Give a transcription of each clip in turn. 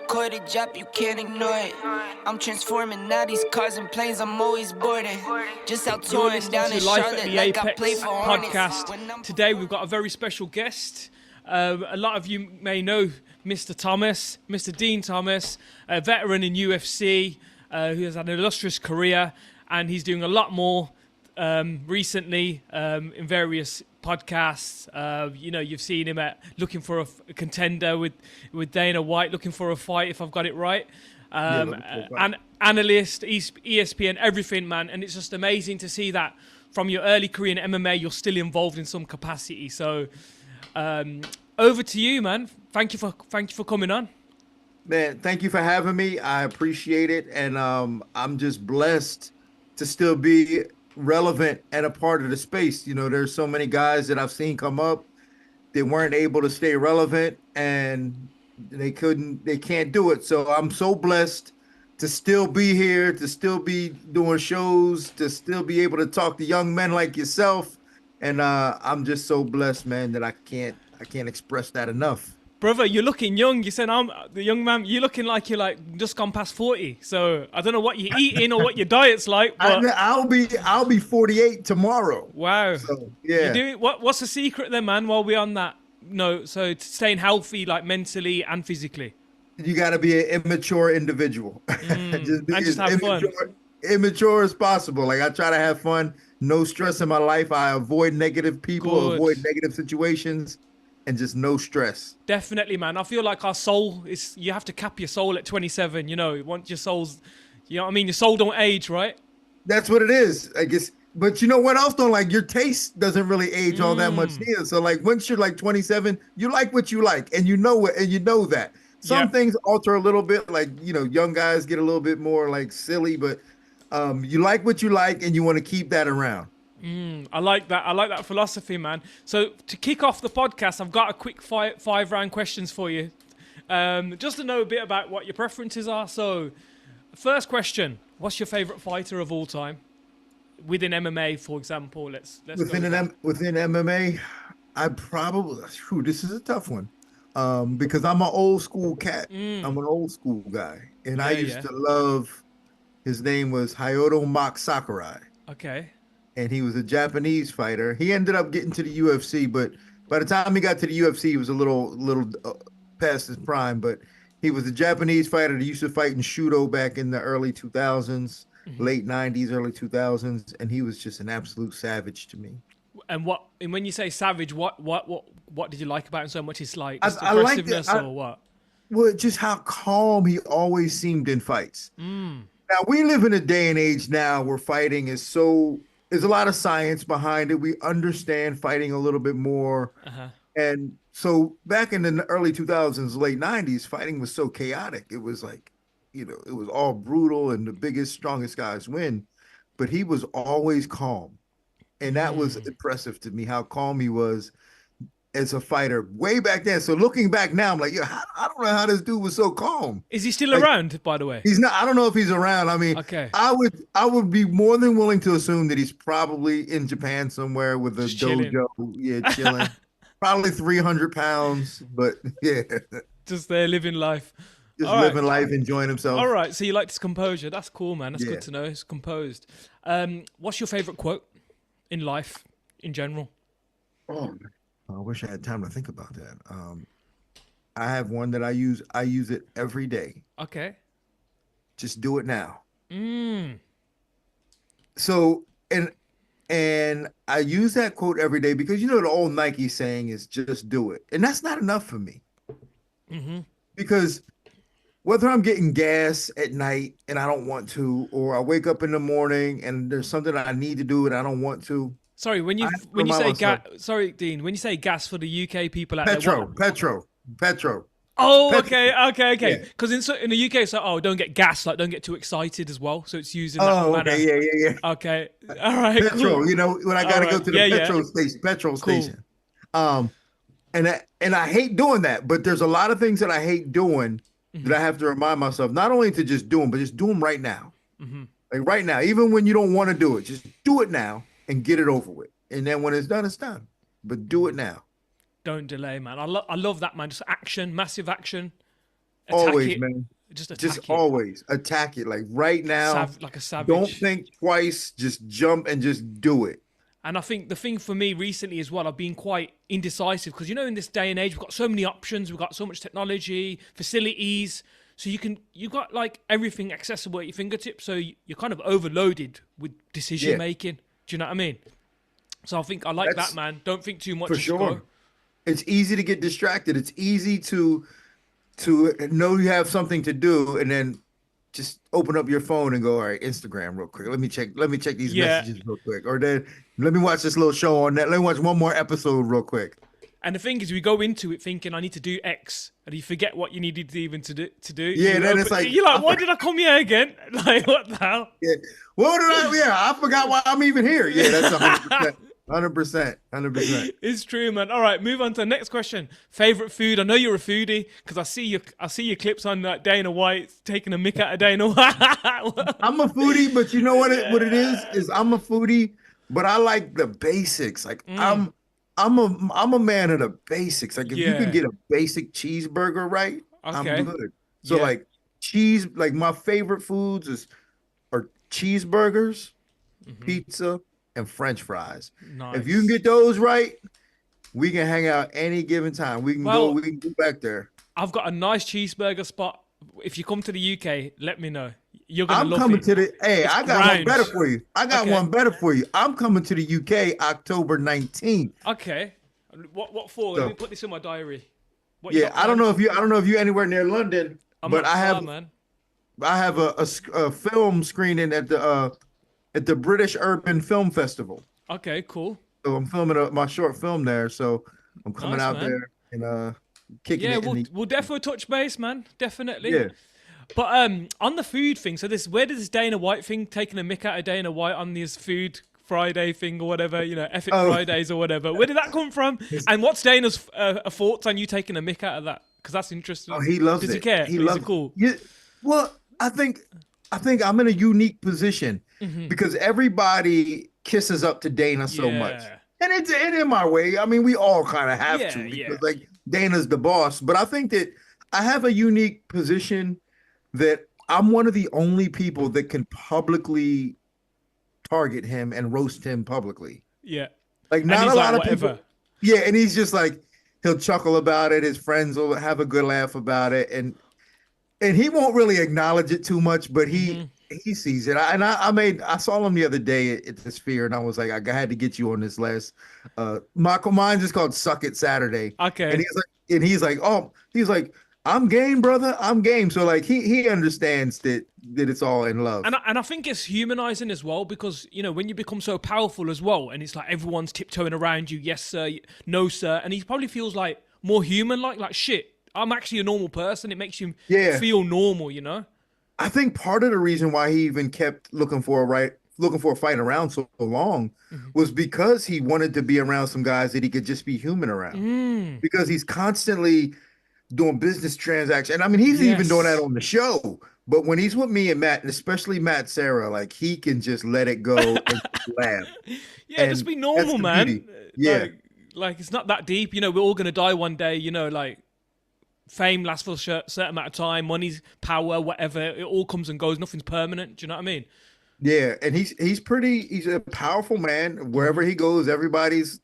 recorded drop, you can't ignore it. I'm transforming now these cars and planes, I'm always boarding. Just out You're touring listening down to in Life at Charlotte the like I play Apex for Hornets. podcast. Today we've got a very special guest. A lot of you may know Mr. Thomas, Mr. Dean Thomas, a veteran in UFC who has had an illustrious career, and he's doing a lot more recently in various podcasts. You've seen him looking for a contender with Dana White, looking for a fight, if I've got it right. And analyst, ESPN, everything, man. And it's just amazing to see that from your early career in MMA, you're still involved in some capacity. So over to you, man. Thank you for coming on. Man, thank you for having me. I appreciate it. And I'm just blessed to still be relevant and a part of the space. You know, there's so many guys that I've seen come up. They weren't able to stay relevant and they can't do it. So I'm so blessed to still be here, to still be doing shows, to still be able to talk to young men like yourself. And I'm just so blessed, man, that I can't express that enough. Brother, you're looking young. You said I'm the young man. You're looking like you're just gone past 40. So I don't know what you're eating or what your diet's like. But I'll be 48 tomorrow. Wow. So, yeah. What's the secret then, man? While we're on that note, so staying healthy, like mentally and physically. You got to be an immature individual. Just have fun. Immature as possible. Like I try to have fun. No stress in my life. I avoid negative people. Avoid negative situations. And just no stress. Definitely, man. I feel like our soul you have to cap your soul at 27. You know, once your soul's, you know what I mean? Your soul don't age, right? That's what it is, I guess. But you know what else don't like? Your taste doesn't really age all that much either. So like once you're like 27, you like what you like and you know it, and you know that. Some things alter a little bit, like, you know, young guys get a little bit more like silly, but you like what you like and you want to keep that around. I like that. I like that philosophy, man. So to kick off the podcast, I've got a quick five round questions for you, just to know a bit about what your preferences are. So, first question: what's your favorite fighter of all time within MMA, for example? Let's within MMA, I probably this is a tough one, because I'm an old school cat. I'm an old school guy, and I used to love. His name was Hayato Mock Sakurai. Okay. And he was a Japanese fighter. He ended up getting to the UFC, but by the time he got to the UFC, he was a little past his prime. But he was a Japanese fighter that used to fight in Shudo back in the early 2000s, late 90s, early 2000s, and he was just an absolute savage to me. And when you say savage, what did you like about him so much? It's like aggressiveness or what? Well, just how calm he always seemed in fights. Now we live in a day and age now where fighting is so. There's a lot of science behind it. We understand fighting a little bit more. And so back in the early 2000s, late 90s, fighting was so chaotic. It was like, you know, it was all brutal and the biggest, strongest guys win. But he was always calm. And that was impressive to me, how calm he was as a fighter way back then. So looking back now, I'm like, I don't know how this dude was so calm. Is he still around, by the way? He's not. I don't know if he's around. I mean, okay. I would be more than willing to assume that he's probably in Japan somewhere with a dojo. Chilling. Probably 300 pounds, but yeah. Just there living life. Just living life, enjoying himself. All right, so you like his composure. That's cool, man. That's good to know. He's composed. What's your favorite quote in life, in general? Oh, I wish I had time to think about that. I have one that I use. I use it every day. Okay. Just do it now. So, and I use that quote every day because, you know, the old Nike saying is just do it. And that's not enough for me. Because whether I'm getting gas at night and I don't want to, or I wake up in the morning and there's something I need to do and I don't want to. Sorry, when you say gas, sorry, Dean, when you say gas for the UK people out there. Petrol. Oh, petrol. okay. Because in the UK, it's like, don't get gas, like don't get too excited as well. So it's used in that manner. Yeah. Okay, all right. Petrol, cool. You know, when I gotta go to the petrol station. And I hate doing that, but there's a lot of things that I hate doing that I have to remind myself not only to just do them, but just do them right now. Like right now, even when you don't want to do it, just do it now and get it over with. And then when it's done, it's done. But do it now. Don't delay, man. I love that, man. Just action, massive action. Attack Always, it. man. Just Just attack it. always attack it. Like right now, Like a don't savage. think twice. Just jump and just do it. And I think the thing for me recently as well, I've been quite indecisive because in this day and age, we've got so many options, we've got so much technology, facilities. So you've got like everything accessible at your fingertips. So you're kind of overloaded with decision Yeah, making. Do you know what I mean? So I think I like that, that's man. Don't think too much, for just go. sure. It's easy to get distracted. It's easy to know you have something to do and then just open up your phone and go, all right, Instagram real quick. Let me check these Yeah. messages real quick. Or then let me watch this little show on that. Let me watch one more episode real quick. And the thing is, we go into it thinking I need to do X, and you forget what you needed to even to do. Yeah, then it's like You're like, why did I come here again? Like, what the hell? yeah. What did I? Yeah, I forgot why I'm even here. Yeah, that's 100%. 100%. 100%. It's true, man. All right, move on to the next question. Favorite food? I know you're a foodie because I see your clips on Dana White taking a mick out of Dana White. I'm a foodie, but you know what it is I'm a foodie, but I like the basics. Like I'm a man of the basics. Like if you could Yeah. get a basic cheeseburger right, I'm Okay. good. So Yeah. like cheese, like my favorite foods are cheeseburgers, pizza, and French fries. If you can Nice. get those right, we can hang out any given time. Well, We can go back there. I've got a nice cheeseburger spot. If you come to the UK, let me know. You're gonna I'm love coming it. to the hey, It's I got one ground. better for you. I got Okay. one better for you. I'm coming to the UK October 19th. Okay. What for? Let me So put this in my diary. What you yeah, got planned? I don't know if you're anywhere near London, I'm but not far, man. I have a film screening at the British Urban Film Festival. Okay, cool. So I'm filming my short film there. So I'm coming Nice, out man. there and kicking Yeah, it in we'll the we'll definitely touch base, man. Definitely. yeah. But on the food thing, so this where did this Dana White thing taking a mick out of Dana White on this food Friday thing or whatever, F it Oh, Fridays or whatever. Where did that come from? And what's Dana's thoughts on you taking a mick out of that? Because that's interesting. oh, he loves Does he it. care? He Or is loves it cool? yeah. Well, I think I'm in a unique position because everybody kisses up to Dana so much. Yeah. And it's in my way. I mean, we all kind of have Yeah, to yeah. because like Dana's the boss. But I think that I have a unique position that I'm one of the only people that can publicly target him and roast him publicly. Yeah. Like And not a he's like, lot of people. whatever. Yeah, and he's just like he'll chuckle about it. His friends will have a good laugh about it, and he won't really acknowledge it too much, but he sees it. I saw him the other day at the Sphere, and I was like, I had to get you on this last. Mine's is called "Suck It Saturday," and Okay. he's like, I'm game, brother. I'm game. So like he understands that it's all in love. And I think it's humanizing as well because when you become so powerful as well, and it's like everyone's tiptoeing around you, yes sir, no sir, and he probably feels like more human, like shit. I'm actually a normal person. It makes you Yeah, feel normal. I think part of the reason why he even kept looking for a fight around so long was because he wanted to be around some guys that he could just be human around. Because he's constantly doing business transactions. And I mean, he's even doing that Yes. on the show. But when he's with me and Matt, and especially Matt Sarah, like he can just let it go and just laugh. Yeah, just And be that's normal, the man. beauty. Yeah. Like it's not that deep. We're all gonna die one day. Like fame lasts for a certain amount of time, money's power, whatever. It all comes and goes. Nothing's permanent. Do you know what I mean? Yeah. And he's a powerful man. Wherever he goes, everybody's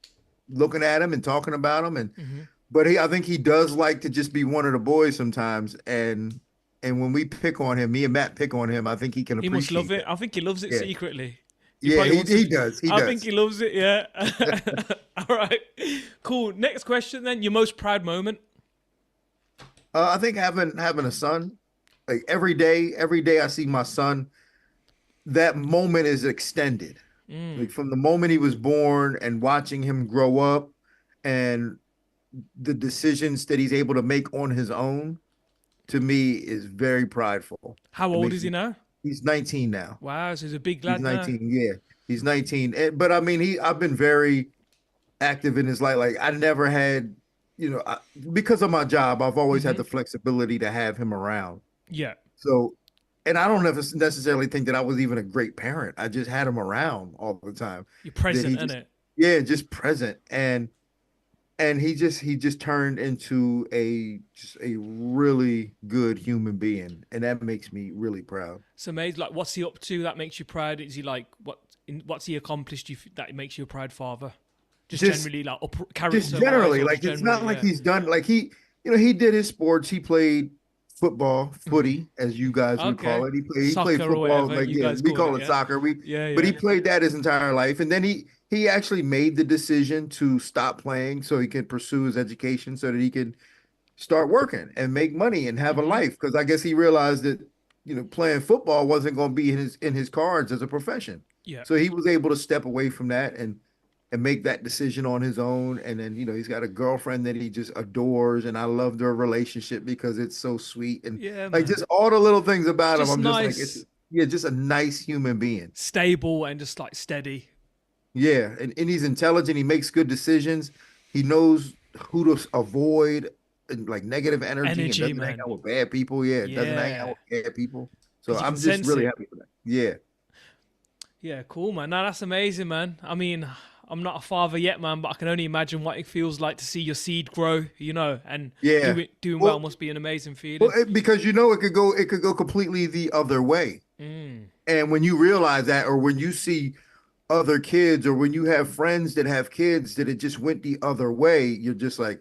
looking at him and talking about him. But I think he does like to just be one of the boys sometimes. And when we pick on him, me and Matt pick on him, I think he can He must love appreciate it. I think he loves it Yeah. secretly. Yeah, Probably wants he to. does. He I does. think he loves it. Yeah. All right. Cool. Next question then. Your most proud moment. I think having a son, like every day I see my son, that moment is extended. Like from the moment he was born and watching him grow up and the decisions that he's able to make on his own, to me is very prideful. How It old makes is he me, now? he's 19 now. Wow, so he's a big He's lad now. 19. Yeah, he's 19. But I mean, I've been very active in his life. Like I never had, because of my job, I've always had the flexibility to have him around. Yeah. So, and I don't necessarily think that I was even a great parent. I just had him around all the time. You're That he present, just, innit? yeah, just present. And and he just turned into a really good human being, and that makes me really proud. It's amazing. Like, what's he up to that makes you proud? Is he like what's he accomplished that makes you a proud father? Just Just generally, like just character wise, generally, or just like it's generally, not like yeah. he's done like he did his sports. He played football, Hmm. footy, as you guys would Okay, call it. He played soccer or football, whatever like you yeah, guys we call call it, it yeah, soccer. yeah, But he yeah. played that his entire life, and then he actually made the decision to stop playing so he could pursue his education so that he could start working and make money and have a Hmm. life. Because I guess he realized that playing football wasn't going to be in his cards as a profession. Yeah. So he was able to step away from that and make that decision on his own. And then he's got a girlfriend that he just adores, and I love their relationship because it's so sweet and Yeah, like man. just all the little things about him. Just I'm just like it's nice, yeah, just a nice human being. stable, and just like steady Yeah, and he's intelligent. He makes good decisions. He knows who to avoid and like negative energy and energy, doesn't hang man. out with bad people. Yeah, doesn't hang out Yeah, with bad people. So because you can I'm just sense really it. happy for that. Yeah, Yeah, cool, man. No, that's amazing, man. I mean, I'm not a father yet, man, but I can only imagine what it feels like to see your seed grow, and yeah. doing well Well, must be an amazing well, feeling. because it could go completely the other way. Mm. And when you realize that, or when you see other kids, or when you have friends that have kids that it just went the other way, you're just like,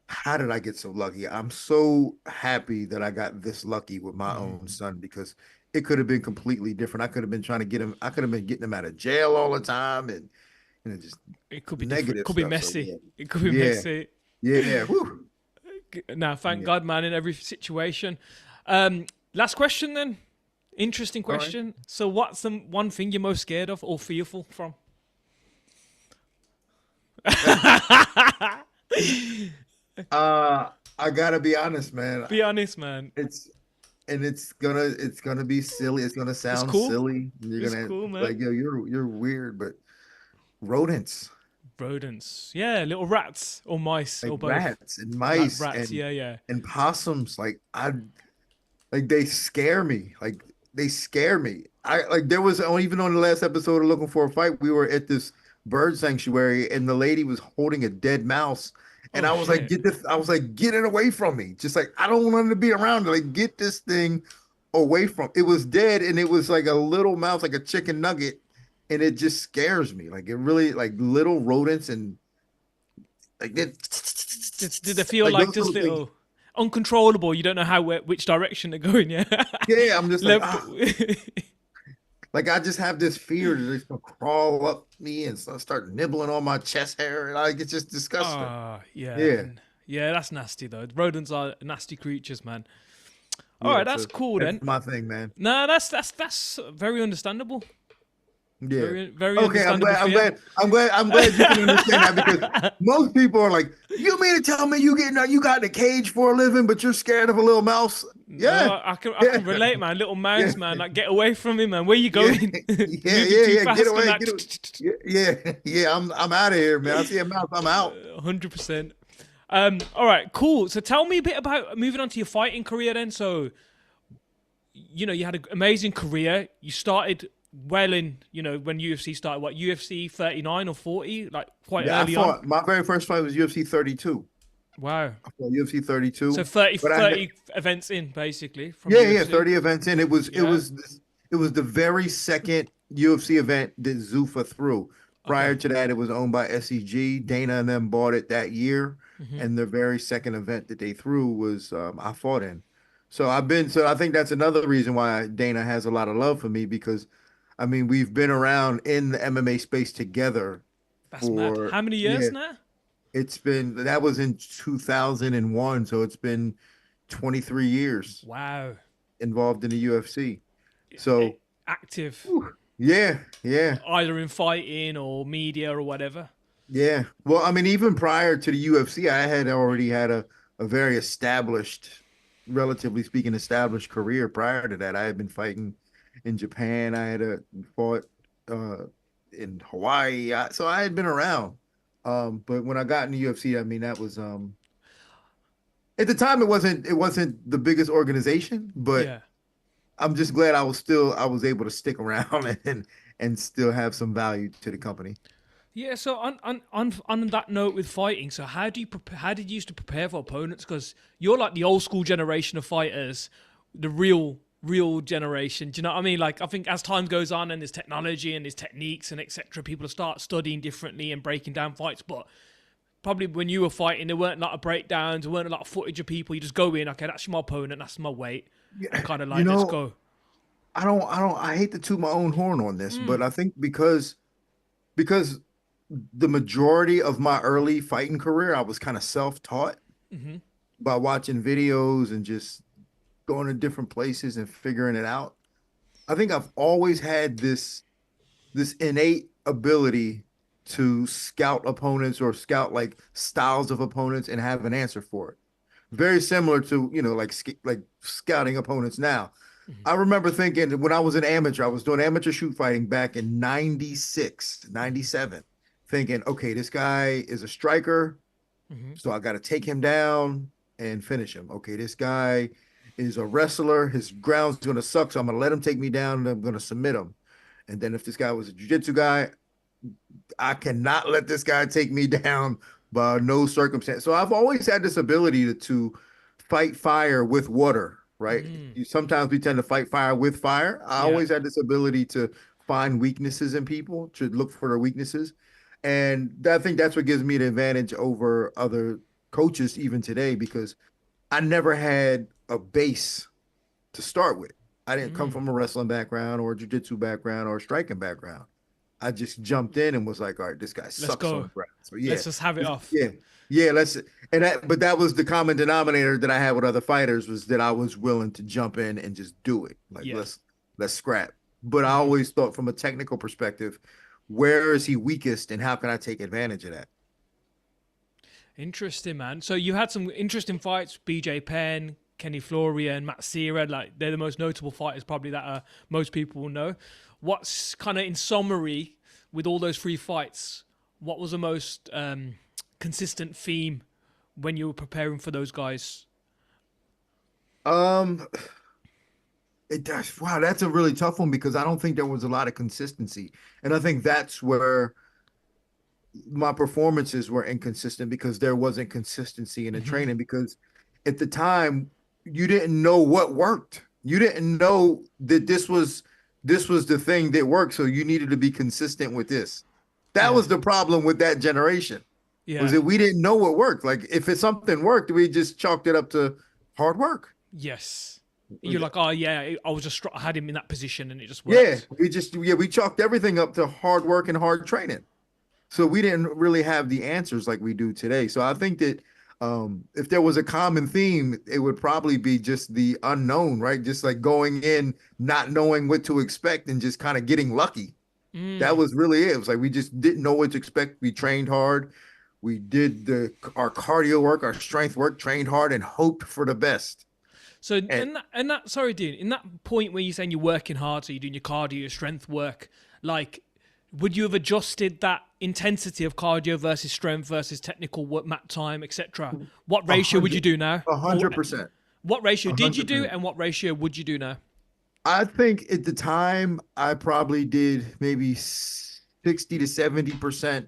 how did I get so lucky? I'm so happy that I got this lucky with my Hmm. own son because it could have been completely different. I could have been trying to get him, I could have been getting him out of jail all the time and just It could be different. It negative could be stuff. So messy. yeah. It could be Yeah. messy. Yeah. Whew. Now, thank Yeah. God, man, in every situation. Last question, then. Interesting All right. question. So, what's the one thing you're most scared of or fearful from? I gotta be honest, man. Be honest, man. It's it's gonna be silly. It's gonna It's sound cool. silly. You're It's gonna cool, like, man. yo, you're weird, but rodents, Rodents. Yeah, little rats or mice like or both. rats and Like mice rats. Yeah, yeah. and possums, like they scare me. Like they scare me. I like there was even on the last episode of Looking for a Fight, we were at this bird sanctuary and the lady was holding a dead mouse. And Oh, shit. I was like, get it away from me. Just like I don't want it to be around. Like, get this thing away from it was dead and it was like a little mouse, like a chicken nugget, and it just scares me. Like it really like little rodents and like it Did they feel like like those just little things. little uncontrollable? You don't know which direction they're going. Yeah. Yeah, I'm just like, Left. like I just have this fear that it's gonna crawl up me and start nibbling on my chest hair, and like it's just disgusting. Ah, yeah, Yeah, and yeah, that's nasty though. Rodents are nasty creatures, man. All right, yeah. that's So cool that's then. my thing, man. No, that's very understandable. Yeah. Very Okay, I'm understandable glad. I'm fear. glad. I'm glad you can understand that because most people are like, "You mean to tell me you got in a cage for a living, but you're scared of a little mouse?" Yeah, No, I yeah, can relate, man. Little yeah, mouse, man. Like, get away from me, man. Where you yeah, going? yeah, Moving yeah, too yeah. Get fast, and away, that. get away. Yeah, yeah, yeah. I'm out of here, man. I see a mouse. I'm out. 100%. All right, cool. So tell me a bit about moving on to your fighting career then. So, you had an amazing career. You started well in, when UFC started, what, UFC 39 or 40? Like, quite Yeah, I early on. fought. My very first fight was UFC 32. Wow. I fought UFC So 32, 30, but 30 events in, basically, from yeah, yeah, UFC. 30 events in. It was it Yeah. was it was the very second UFC event that Zuffa threw. Prior Okay. to that, it was owned by SEG. Dana and them bought it that year, Hmm. and the very second event that they threw was I fought in. So I think that's another reason why Dana has a lot of love for me because, I mean, we've been around in the MMA space together That's mad. for How many yeah. years now? That was in 2001, so it's been 23 years Wow. involved in the UFC. So, Active, whew, yeah, yeah, either in fighting or media or whatever. yeah. Well, I mean, even prior to the UFC, I had already had a very established, relatively speaking, established career prior to that. I had been fighting in Japan. I had fought uh, in Hawaii. So I had been around. But when I got in the UFC, I mean, that was at the time it wasn't the biggest organization, but Yeah. I'm just glad I was able to stick around and still have some value to the company. Yeah, so on that note with fighting, so how did you used to prepare for opponents? Because you're like the old school generation of fighters, the real generation. Do you know what I mean? Like I think as time goes on and there's technology and there's techniques and etc., people start studying differently and breaking down fights. But probably when you were fighting, there weren't a lot of breakdowns, there weren't a lot of footage of people. You just go in, okay, that's my opponent, that's my weight, and Yeah, kind of you like let's know, go. I hate to toot my own horn on this, but I think because the majority of my early fighting career, I was kind of self-taught by watching videos and just going to different places and figuring it out. I think I've always had this innate ability to scout opponents or scout like styles of opponents and have an answer for it. Very similar to, like scouting opponents now. I remember thinking when I was an amateur, I was doing amateur shoot fighting back in 96, 97, thinking, okay, this guy is a striker, so I got to take him down and finish him. Okay, this guy is a wrestler. His ground's going to suck, so I'm going to let him take me down and I'm going to submit him. And then if this guy was a jiu-jitsu guy, I cannot let this guy take me down by no circumstance. So I've always had this ability to fight fire with water, right? Sometimes we tend to fight fire with fire. I Yeah. always had this ability to find weaknesses in people, to look for their weaknesses. And I think that's what gives me the advantage over other coaches even today, because I never had a base to start with. I didn't come from a wrestling background or a jiu-jitsu background or a striking background. I just jumped in and was like, all right, this guy Let's sucks on go. the ground. So yeah, Let's just have it off. yeah, yeah. But that was the common denominator that I had with other fighters, was that I was willing to jump in and just do it. Like Yeah. let's scrap. But I always thought from a technical perspective, where is he weakest and how can I take advantage of that? Interesting, man. So you had some interesting fights, BJ Penn, Kenny Floria, and Matt Serra. Like they're the most notable fighters, probably that most people will know. What's kind of in summary with all those three fights? What was the most consistent theme when you were preparing for those guys? Um, it does. Wow, that's a really tough one because I don't think there was a lot of consistency, and I think that's where my performances were inconsistent, because there wasn't consistency in the training, because at the time you didn't know what worked. You didn't know that this was the thing that worked, so you needed to be consistent with this. That Yeah, was the problem with that generation, was yeah, that we didn't know what worked. Like if it's something worked, we just chalked it up to hard work. yes. You're like, oh yeah, I was just I had him in that position and it just Yeah, worked. we chalked everything up to hard work and hard training. So we didn't really have the answers like we do today. So I think that if there was a common theme, it would probably be just the unknown, right? Just like going in, not knowing what to expect and just kind of getting lucky. That was really it. It was like we just didn't know what to expect. We trained hard. We did our cardio work, our strength work, trained hard and hoped for the best. So And and that sorry, Dean, in that point where you're saying you're working hard, so you're doing your cardio, your strength work, like would you have adjusted that intensity of cardio versus strength versus technical work, mat time, etc.? What a ratio would you hundred, do now? a Or hundred percent, what ratio a did you hundred do, percent. and what ratio would you do now? I think at the time I probably did maybe 60 to 70%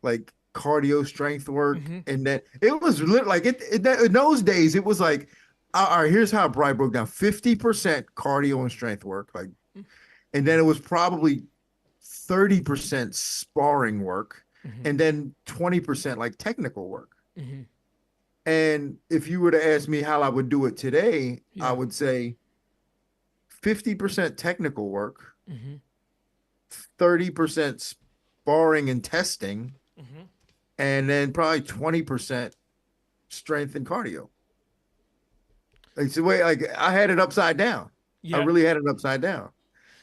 like cardio strength work. And then it was like in those days, it was like, all right, here's how it probably broke down: 50% cardio and strength work, like, and then it was probably 30% sparring work, and then 20% like technical work. And if you were to ask me how I would do it today, I Yeah. would say 50% technical work, 30% sparring and testing, and then probably 20% strength and cardio. It's the way, like, I had it upside down. I Yeah. really had it upside down.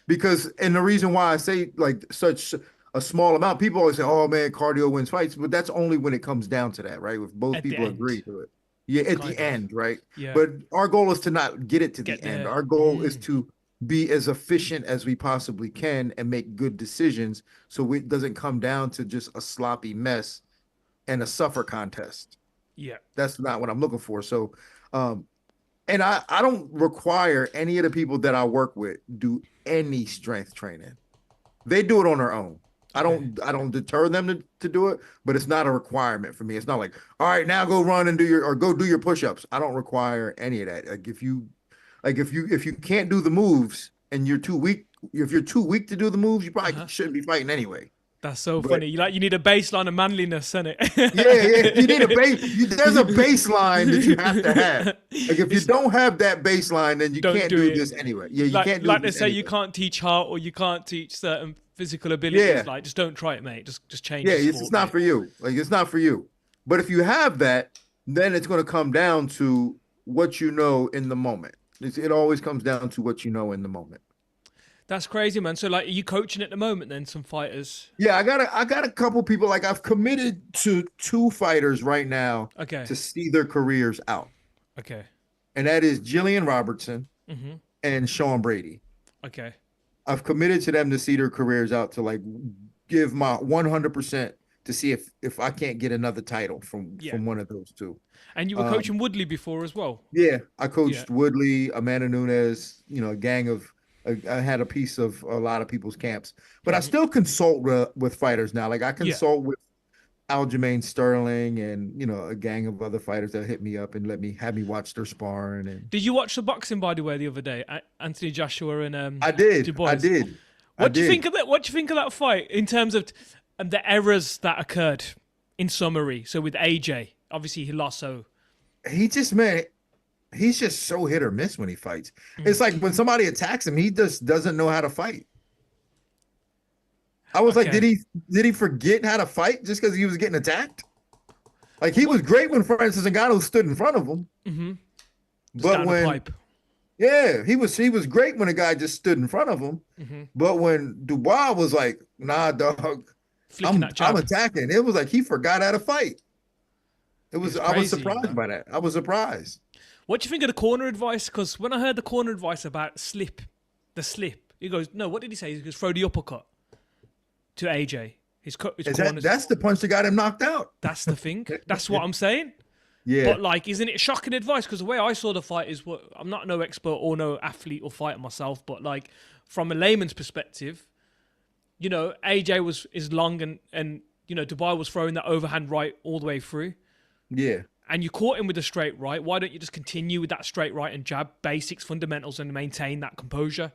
Because, and the reason why I say like such a small amount, people always say, oh man, cardio wins fights, but that's only when it comes down to that, right? If both At the people agree end, to it. Yeah, at the kind of. end, right? Yeah. But our goal is to not get it to the Get end. there. Our goal is to be as efficient as we possibly can and make good decisions, so it doesn't come down to just a sloppy mess and a suffer contest. Yeah. That's not what I'm looking for. So, um, and I don't require any of the people that I work with do any strength training. They do it on their own. Okay. I don't deter them to do it, but it's not a requirement for me. It's not like, all right, now go run and do your or go do your push-ups. I don't require any of that. If you can't do the moves and you're too weak, if you're too weak to do the moves, you probably shouldn't be fighting anyway. That's so But funny. You need a baseline of manliness, isn't yeah, you need a it? there's a baseline that you have to have. Like if you It's, don't have that baseline, then you don't can't do do it. this anyway. Yeah, you can't do Like they this say, you anyway. can't teach heart or you can't teach certain physical abilities. Yeah, Like, just don't try it, mate. Just change yeah, the it's sport, not mate. for you. Like it's not for you. But if you have that, then it's going to come down to what you know in the moment. It always comes down to what you know in the moment. That's crazy, man. So, like, are you coaching at the moment then? Some fighters. Yeah, I got a couple people like I've committed to two fighters right now Okay. to see their careers out. Okay. And that is Jillian Robertson Mhm. and Sean Brady. Okay. I've committed to them to see their careers out to like give my 100% to see if I can't get another title Yeah. from one of those two. And you were Um, coaching Woodley before as well. yeah, I Yeah. coached Woodley, Amanda Nunes, a gang of I had a piece of a lot of people's camps, but I Mhm. still consult with fighters now. Like I Yeah. consult with Aljamain Sterling and a gang of other fighters that hit me up and let me have me watch their sparring and Did you watch the boxing, by the way, the other day? Anthony Joshua and Du I Bois. did. I What do you did. think of that? What do you think of that fight in terms of the errors that occurred? In summary, so with AJ, obviously he lost. So He just man, he's just so hit or miss when he fights. It's like when somebody attacks him, he just doesn't know how to fight. I was like, okay, did he forget how to fight just because he was getting attacked? Like he was great when Francis Ngannou stood in front of him, just but down the when pipe. yeah, he was great when a guy just stood in front of him. But when Dubois was like, nah, dog, Flicking that I'm jab. attacking. It was like he forgot how to fight. It was It's I was crazy, surprised man. by that. I was surprised. What do you think of the corner advice? Because when I heard the corner advice about the slip, he goes, no, what did he say? He goes, throw the uppercut to AJ. His corners. That's the punch that got him knocked out. That's the thing. That's what I'm saying. Yeah. But like, isn't it shocking advice? Because the way I saw the fight is what I'm not no expert or no athlete or fighter myself, but like from a layman's perspective, AJ is long and Dubai was throwing that overhand right all the way through. Yeah. And you caught him with a straight right. Why don't you just continue with that straight right and jab, basics, fundamentals, and maintain that composure?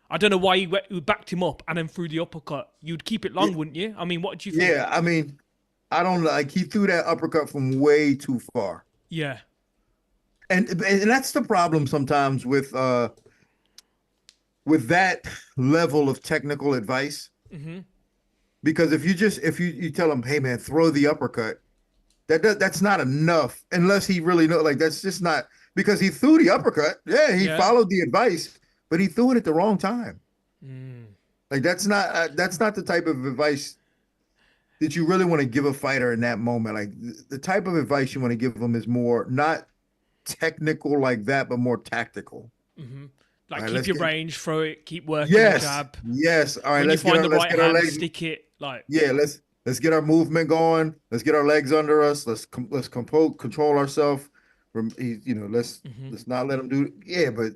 I don't know why you backed him up and then threw the uppercut. You'd keep it long, wouldn't you? I mean, what do you think? Yeah. I mean, I don't like he threw that uppercut from way too far. Yeah. And that's the problem sometimes with that level of technical advice. Because if you tell him, hey man, throw the uppercut, that's not enough unless he really know. Like that's just not because he threw the uppercut. Yeah, he Yeah. followed the advice, but he threw it at the wrong time. Like that's not the type of advice that you really want to give a fighter in that moment. Like the type of advice you want to give them is more not technical like that, but more tactical. Like, All right, keep let's your get- range, throw it, keep working the Yes, jab. yes. All right, When you find the right let's get our hand, legs. stick it. Like, Yeah, let's get our movement going. Let's get our legs under us. Let's control ourselves. Let's not let them do. Yeah, but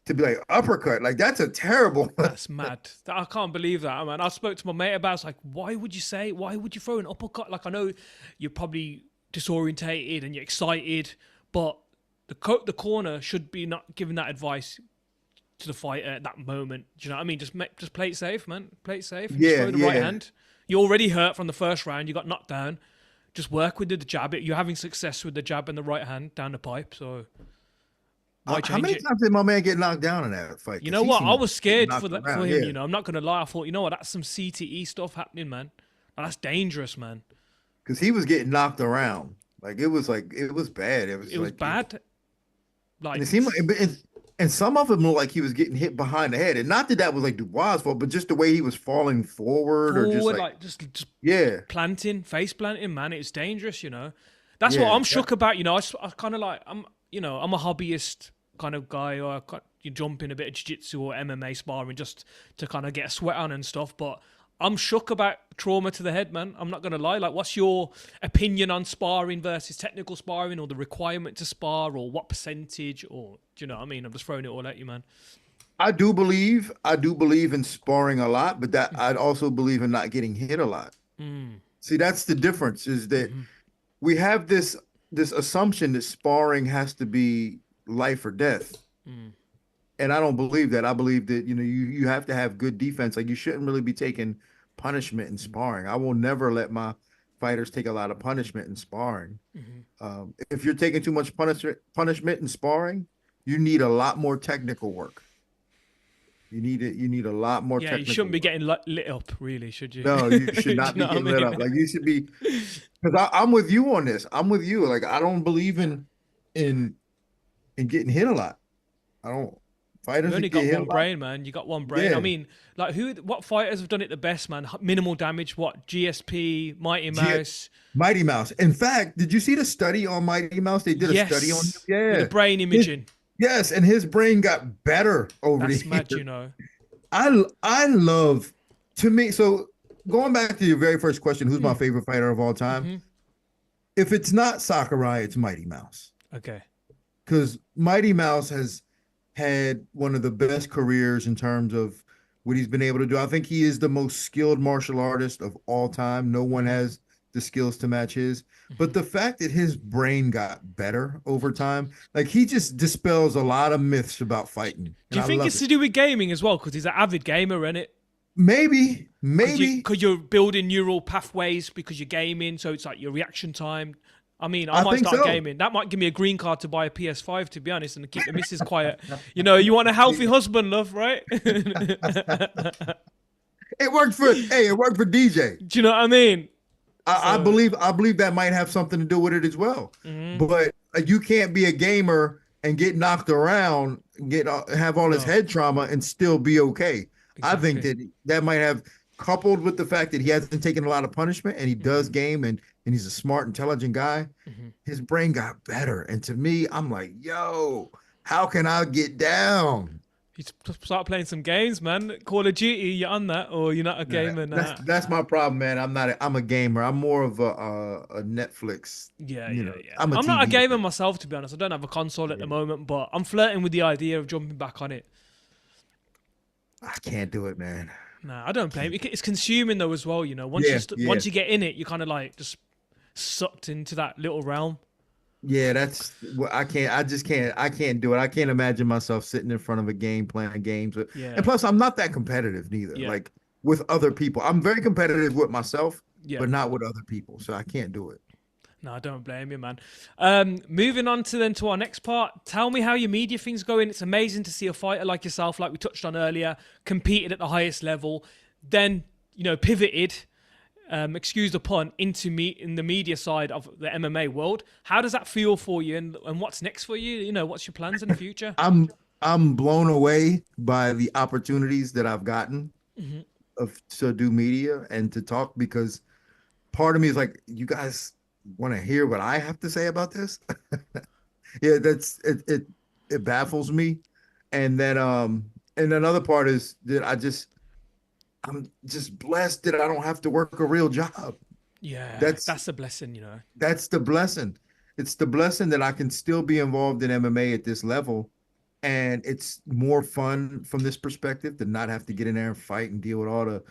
to be like uppercut, like that's a terrible. that's mad. I can't believe that, man. I spoke to my mate about it. It's like, why would you throw an uppercut? Like, I know you're probably disorientated and you're excited, but the corner should be not giving that advice to the fighter at that moment. Do you know what I mean? Just play it safe, man. Play it safe. And just Yeah, throw the right yeah. hand. You're already hurt from the first round. You got knocked down. Just work with the jab. You're having success with the jab and the right hand down the pipe. So why How change many it? times did my man get knocked down in that fight? You 'Cause know he what? seemed I like was he scared knocked for that around, for him. yeah. I'm not gonna lie. I thought, that's some CTE stuff happening, man. Like, that's dangerous, man. Because he was getting knocked around. Like it was bad. It was It was like bad. and Like, it seemed like, and some of them looked like he was getting hit behind the head, and not that was like Dubois' fault, but just the way he was falling forward, or just forward, like just yeah, face planting, man. It's dangerous, That's what yeah, I'm shook about, I kind of like, I'm a hobbyist kind of guy, or you jump in a bit of jiu-jitsu or MMA sparring just to kind of get a sweat on and stuff, but I'm shook about trauma to the head, man. I'm not going to lie. Like, what's your opinion on sparring versus technical sparring, or the requirement to spar, or what percentage, or do you know what I mean? I'm just throwing it all at you, man. I do believe in sparring a lot, but that I'd also believe in not getting hit a lot. Mm, See, that's the difference is that hmm we have this assumption that sparring has to be life or death. mm, And I don't believe that. I believe that, you have to have good defense. Like you shouldn't really be taking punishment in sparring. I will never let my fighters take a lot of punishment in sparring. hmm If you're taking too much punishment in sparring, you need a lot more technical work. You need a lot more Yeah, you technical shouldn't be work. getting lit up, really, should you? No, you should Do you not know be what I getting lit mean? up. Like you should be, because I'm with you on this. I'm with you. Like I don't believe in in getting hit a lot. I don't. You Fighters that only get got hit a one lot. brain, man. You got one brain. I Yeah. mean, like what fighters have done it the best, man? Minimal damage. What? GSP, Mighty G- Mouse. Mighty Mouse. In fact, did you see the study on Mighty Mouse? They did a study on him. Yes, with the Yeah. brain His, imaging. yes, and his brain got better over the That's mad, years. you know. I love to me. So going back to your very first question, who's my Mm. favorite fighter of all time? Hmm. If it's not Sakurai, it's Mighty Mouse. Okay. Because Mighty Mouse has had one of the best careers in terms of what he's been able to do. I think he is the most skilled martial artist of all time. No one Hmm. has the skills to match his. Hmm. But the fact that his brain got better over time, like he just dispels a lot of myths about fighting. Do And you I think love it's it. to do with gaming as well? Because he's an avid gamer, isn't it? Maybe, Because maybe. you're building neural pathways because you're gaming, so it's like your reaction time. I mean, I I might think start so. gaming. That might give me a green card to buy a PS5, to be honest, and keep the missus quiet. You know, you want a healthy husband, love, right? Do It worked for DJ. you know what I mean? I So, believe I believe that might have something to do with it as well. mhm. But you can't be a gamer and get knocked around, have all this No, head trauma and still be okay. I think exactly. that might have coupled with the fact that he hasn't taken a lot of punishment and he Hmm. does game and he's a smart, intelligent guy. Hmm. His brain got better, and to me, I'm like, yo, how can I get down? You start playing some games, man. Call of Duty, you're on that, or you're not a Nah, gamer that's now. that's my problem, man. I'm a gamer. I'm more of a Netflix. Yeah, You yeah, know, yeah. I'm a I'm not a TV gamer guy. myself, to be honest. I don't have a console at the Yeah. moment, but I'm flirting with the idea of jumping back on it. I can't do it, man. Nah, I don't blame Can't. it. It's consuming though as well. You know, Yeah, yeah, once you get in it, you kind of like just sucked into that little realm. yeah. That's what I can't. I just can't. I can't do it. I can't imagine myself sitting in front of a game playing games. And Yeah, plus, I'm not that competitive neither. yeah, Like with other people, I'm very competitive with myself, yeah. but not with other people. So I can't do it. No, I don't blame you, man. Moving on to our next part. Tell me how your media thing's going. It's amazing to see a fighter like yourself, like we touched on earlier, competed at the highest level, then pivoted. Excuse the pun, into me in the media side of the MMA world. How does that feel for you, and what's next for you? You know, what's your plans in the future? I'm I'm blown away by the opportunities that I've gotten Hmm. of to do media and to talk because part of me is like, you guys want to hear what I have to say about this? Yeah, it baffles me. And another part is that I'm just blessed that I don't have to work a real job. Yeah, That's that's a blessing, you know. that's the blessing. It's the blessing that I can still be involved in MMA at this level. And it's more fun from this perspective to not have to get in there and fight and deal with all the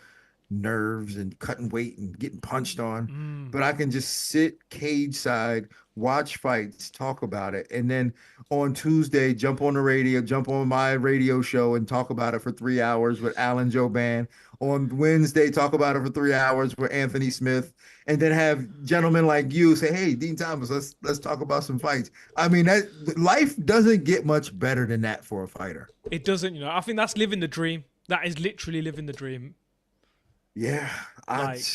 nerves and cutting weight and getting punched on. Mm. But I can just sit cage side, watch fights, talk about it, and then on Tuesday, jump on the radio, jump on my radio show and talk about it for 3 hours with Alan Joban. On Wednesday, talk about it for 3 hours with Anthony Smith, and then have gentlemen like you say, "Hey, Dean Thomas, let's talk about some fights." I mean, that life doesn't get much better than that for a fighter. It doesn't, you know. I think that's living the dream. That is literally living the dream. Yeah, Like,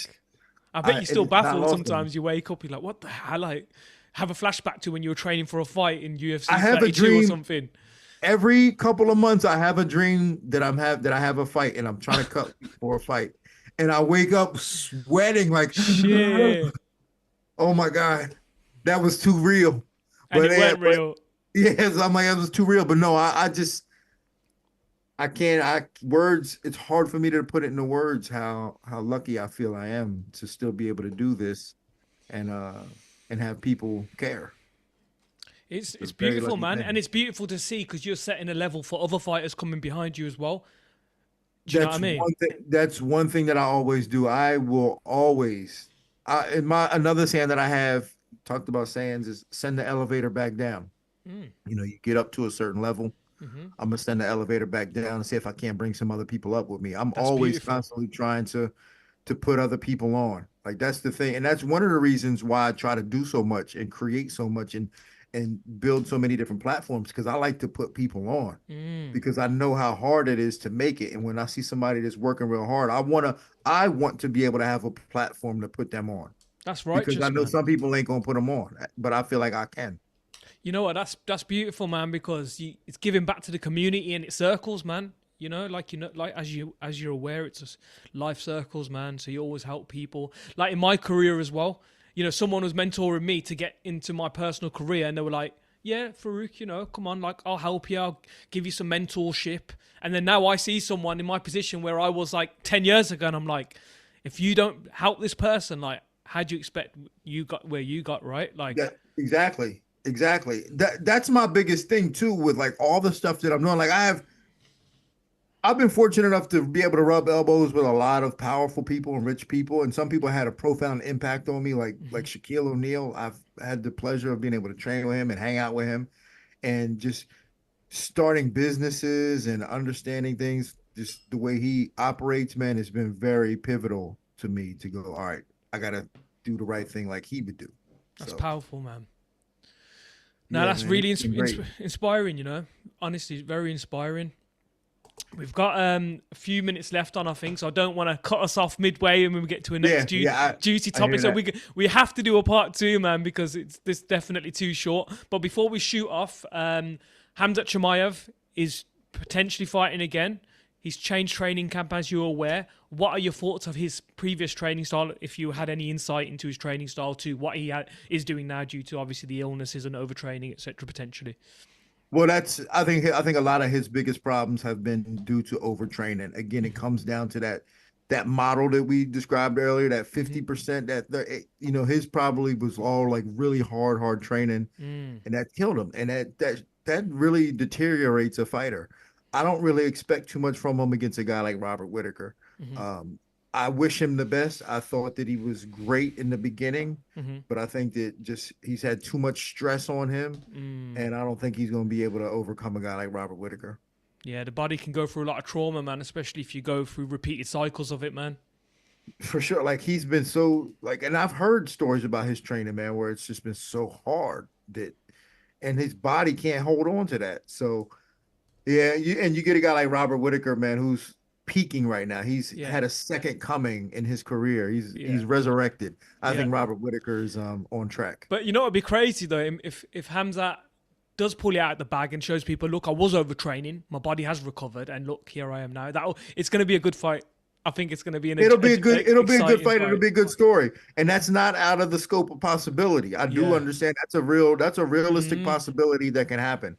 I bet you're still it's not baffled lost on me. sometimes. You wake up, you're like, what the hell? Like, have a flashback to when you were training for a fight in I UFC have a 32 or dream something. every couple of months. I have a dream that I have a fight and I'm trying to cut for a fight, and I wake up sweating like, Shit. oh my god, that was too real. And But it yeah, weren't real. yes, I'm like, that was too real. But no, I just I can't. Words. It's hard for me to put it into words how lucky I feel I am to still be able to do this and and have people care. It's a very beautiful, lucky man, and thing. it's beautiful to see because you're setting a level for other fighters coming behind you as well. Do you know what I That's mean? one thing. That's one thing that I always do. I will always, in my another saying that I have talked about sayings is send the elevator back down. Mm, You get up to a certain level. hmm. I'm gonna send the elevator back down and see if I can't bring some other people up with me. I'm That's always beautiful. constantly trying to put other people on. Like that's the thing, and that's one of the reasons why I try to do so much and create so much and build so many different platforms because I like to put people on Mm, because I know how hard it is to make it. And when I see somebody that's working real hard, I want to be able to have a platform to put them on that's because I righteous, know man. some people ain't gonna put them on, but I feel like I can. You know what? That's beautiful, man. Because it's giving back to the community and it circles, man. Like as you're aware, it's just life circles, man. So you always help people. Like in my career as well. Someone was mentoring me to get into my personal career, and they were like, "Yeah, Farouk, come on, like I'll help you. I'll give you some mentorship." And then now I see someone in my position where I was like 10 years ago, and I'm like, if you don't help this person, like, how do you expect you got where you got, right? Like, Yeah, exactly. Exactly. That's my biggest thing too with like all the stuff that I'm doing. Like I've been fortunate enough to be able to rub elbows with a lot of powerful people and rich people, and some people had a profound impact on me, like mhm, Shaquille O'Neal. I've had the pleasure of being able to train with him and hang out with him, and just starting businesses and understanding things. Just the way he operates, man, has been very pivotal to me to go. All right, I gotta do the right thing like he would do. that's So powerful, man. Now yeah, that's man, really it's been great. inspiring. Honestly, very inspiring. We've got a few minutes left on, I think, so I don't want to cut us off midway and when we get to a next Yeah, yeah, juicy I hear topic. So that. we have to do a part two, man, because it's this definitely too short. But before we shoot off, Hamzat Chimaev is potentially fighting again. He's changed training camp, as you're aware. What are your thoughts of his previous training style? If you had any insight into his training style, to what is doing now, due to obviously the illnesses and overtraining, etc., potentially. Well, I think a lot of his biggest problems have been due to overtraining. Again, it comes down to that model that we described earlier, that Hmm. 50% his probably was all like really hard training Mm, and that killed him. And that really deteriorates a fighter. I don't really expect too much from him against a guy like Robert Whitaker. hmm. Um, I wish him the best. I thought that he was great in the beginning, Hmm. but I think that just he's had too much stress on him, Mm. and I don't think he's going to be able to overcome a guy like Robert Whitaker. Yeah, the body can go through a lot of trauma, man, especially if you go through repeated cycles of it, man. For sure. Like he's been so like, and I've heard stories about his training, man, where it's just been so hard that, and his body can't hold on to that. So yeah, you get a guy like Robert Whitaker, man, who's peaking right now. He's Yeah, had a second coming in his career. He's yeah, resurrected. I yeah. think Robert Whitaker is on track. But you know what'd be crazy though, if Hamzat does pull it out of the bag and shows people, look, I was overtraining, my body has recovered, and look, here I am now. It's going to be a good fight. I think it's going to be an It'll be a good exciting fight. It'll fight. be a good story. And that's not out of the scope of possibility. I do Yeah. understand that's a realistic Mm, possibility that can happen.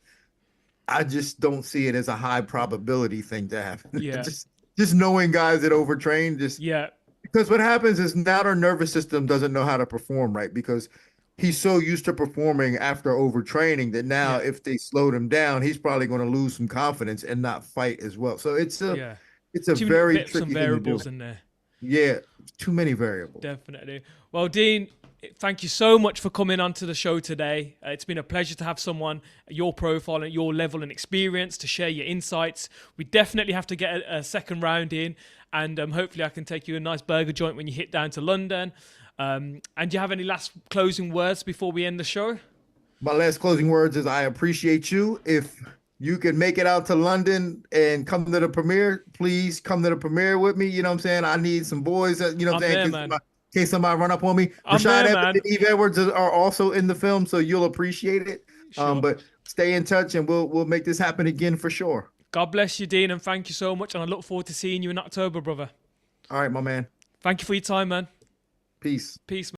I just don't see it as a high probability thing to happen. yeah. Just knowing guys that overtrain, just Yeah. because what happens is now our nervous system doesn't know how to perform right because he's so used to performing after overtraining that now Yeah. if they slowed him down, he's probably going to lose some confidence and not fight as well. So Yeah. it's a Too many very some tricky thing to do. variables in there. Yeah, too many variables. Definitely. Well, Dean, thank you so much for coming onto the show today. It's been a pleasure to have someone at your profile and your level and experience to share your insights. We definitely have to get a second round in, and hopefully I can take you a nice burger joint when you hit down to London. And do you have any last closing words before we end the show? My last closing words is I appreciate you. If you can make it out to London and come to the premiere, please come to the premiere with me. You know what I'm saying? I need some boys, you know what I'm I'm saying? there, In man. case somebody run up on me. I'm Rashad there, Evans man. and Eve Edwards are also in the film, so you'll appreciate it. Sure. But stay in touch and we'll make this happen again for sure. God bless you, Dean, and thank you so much. And I look forward to seeing you in October, brother. All right, my man. Thank you for your time, man. Peace. Peace.